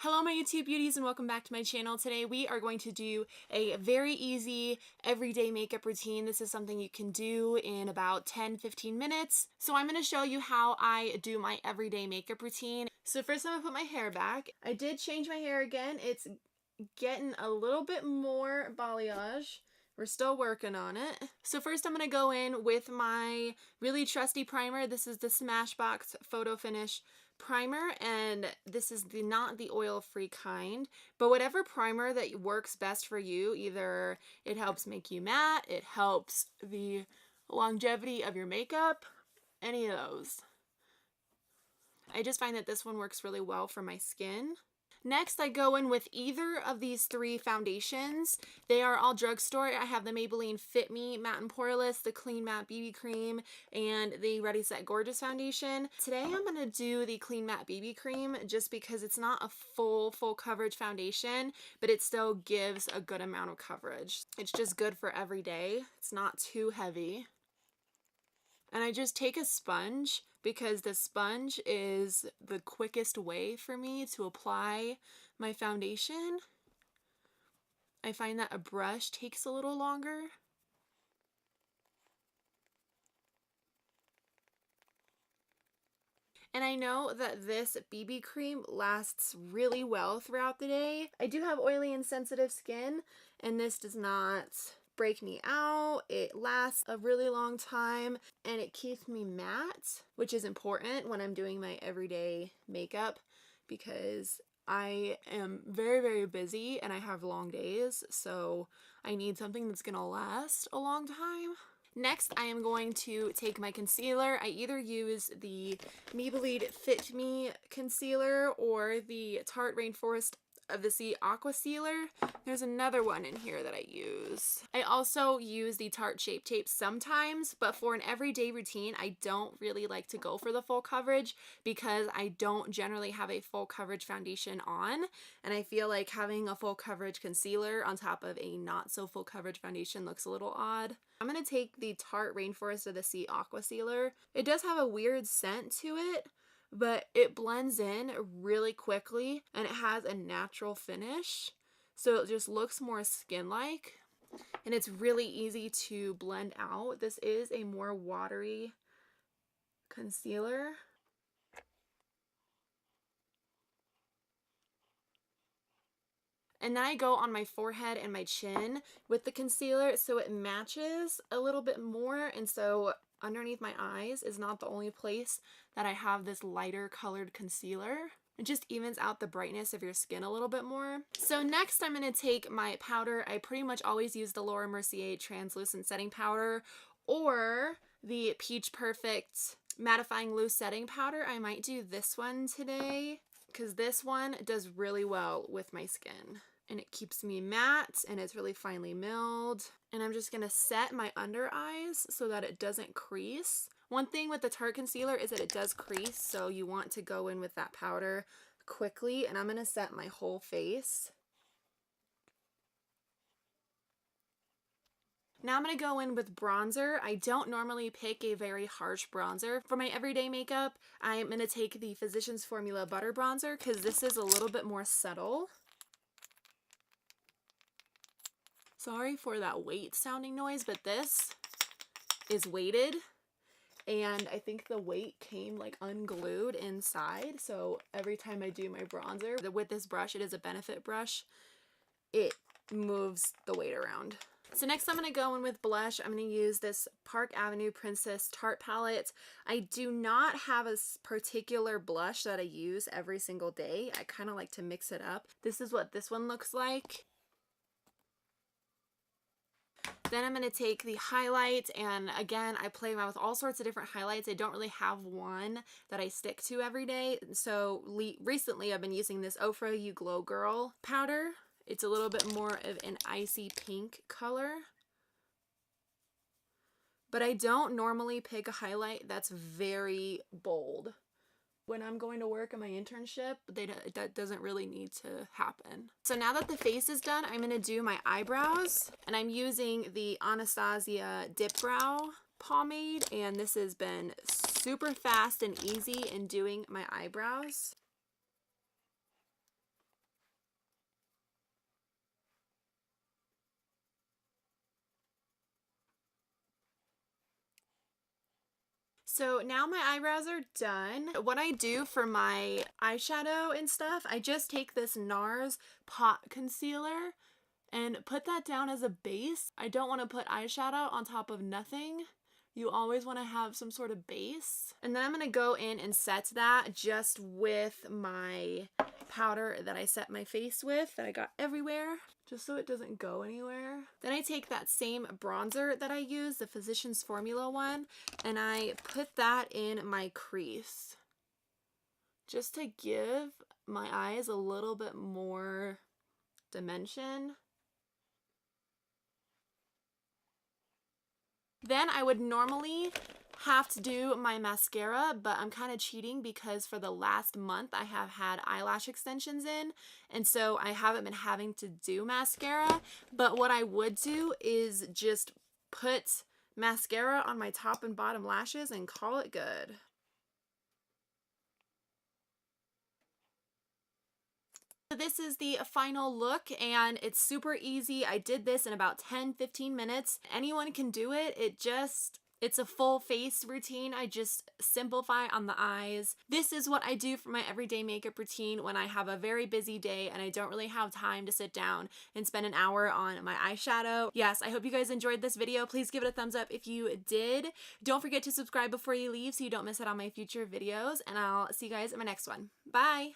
Hello my YouTube beauties and welcome back to my channel. Today we are going to do a very easy everyday makeup routine. This is something you can do in about 10-15 minutes. So I'm going to show you how I do my everyday makeup routine. So first I'm going to put my hair back. I did change my hair again. It's getting a little bit more balayage. We're still working on it. So first I'm going to go in with my really trusty primer. This is the Smashbox Photo Finish primer, and this is not the oil-free kind, but whatever primer that works best for you. Either it helps make you matte, it helps the longevity of your makeup, any of those. I just find that this one works really well for my skin. Next, I go in with either of these three foundations. They are all drugstore. I have the Maybelline Fit Me Matte and Poreless, the Clean Matte BB Cream, and the Ready Set Gorgeous foundation. Today I'm going to do the Clean Matte BB Cream just because it's not a full coverage foundation, but it still gives a good amount of coverage. It's just good for every day. It's not too heavy. And I just take a sponge because the sponge is the quickest way for me to apply my foundation. I find that a brush takes a little longer. And I know that this BB cream lasts really well throughout the day. I do have oily and sensitive skin, and this does not break me out. It lasts a really long time, and it keeps me matte, which is important when I'm doing my everyday makeup because I am very busy and I have long days, so I need something that's gonna last a long time. Next, I am going to take my concealer. I either use the Maybelline Fit Me concealer or the Tarte Rainforest of the Sea Aqua Sealer. There's another one in here that I use. I also use the Tarte Shape Tape sometimes, but for an everyday routine, I don't really like to go for the full coverage because I don't generally have a full coverage foundation on, and I feel like having a full coverage concealer on top of a not so full coverage foundation looks a little odd. I'm going to take the Tarte Rainforest of the Sea Aqua Sealer. It does have a weird scent to it, but it blends in really quickly and it has a natural finish, so it just looks more skin-like and it's really easy to blend out. This is a more watery concealer. And then I go on my forehead and my chin with the concealer so it matches a little bit more, and so underneath my eyes is not the only place that I have this lighter colored concealer. It just evens out the brightness of your skin a little bit more. So next I'm going to take my powder. I pretty much always use the Laura Mercier Translucent Setting Powder or the Peach Perfect Mattifying Loose Setting Powder. I might do this one today because this one does really well with my skin. And it keeps me matte and it's really finely milled. And I'm just gonna set my under eyes so that it doesn't crease. One thing with the Tarte concealer is that it does crease, so you want to go in with that powder quickly. And I'm gonna set my whole face. Now I'm going to go in with bronzer. I don't normally pick a very harsh bronzer. For my everyday makeup, I'm going to take the Physicians Formula Butter Bronzer because this is a little bit more subtle. Sorry for that weight sounding noise, but this is weighted. And I think the weight came like unglued inside. So every time I do my bronzer with this brush, it is a Benefit brush, it moves the weight around. So next I'm going to go in with blush. I'm going to use this Park Avenue Princess Tarte palette. I do not have a particular blush that I use every single day. I kind of like to mix it up. This is what this one looks like. Then I'm going to take the highlight, and again, I play around with all sorts of different highlights. I don't really have one that I stick to every day. So recently I've been using this Ofra You Glow Girl powder. It's a little bit more of an icy pink color. But I don't normally pick a highlight that's very bold. When I'm going to work in my internship, that doesn't really need to happen. So now that the face is done, I'm going to do my eyebrows. And I'm using the Anastasia Dip Brow pomade. And this has been super fast and easy in doing my eyebrows. So now my eyebrows are done. What I do for my eyeshadow and stuff, I just take this NARS pot concealer and put that down as a base. I don't want to put eyeshadow on top of nothing. You always want to have some sort of base. And then I'm going to go in and set that just with my powder that I set my face with that I got everywhere, just so it doesn't go anywhere. Then I take that same bronzer that I use, the Physicians Formula one, and I put that in my crease just to give my eyes a little bit more dimension. Then I would normally have to do my mascara, but I'm kind of cheating because for the last month I have had eyelash extensions in, and so I haven't been having to do mascara. But what I would do is just put mascara on my top and bottom lashes and call it good. This is the final look, and it's super easy. I did this in about 10-15 minutes. Anyone can do it. It's a full face routine. I just simplify on the eyes. This is what I do for my everyday makeup routine when I have a very busy day and I don't really have time to sit down and spend an hour on my eyeshadow. Yes, I hope you guys enjoyed this video. Please give it a thumbs up if you did. Don't forget to subscribe before you leave so you don't miss out on my future videos, and I'll see you guys in my next one. Bye!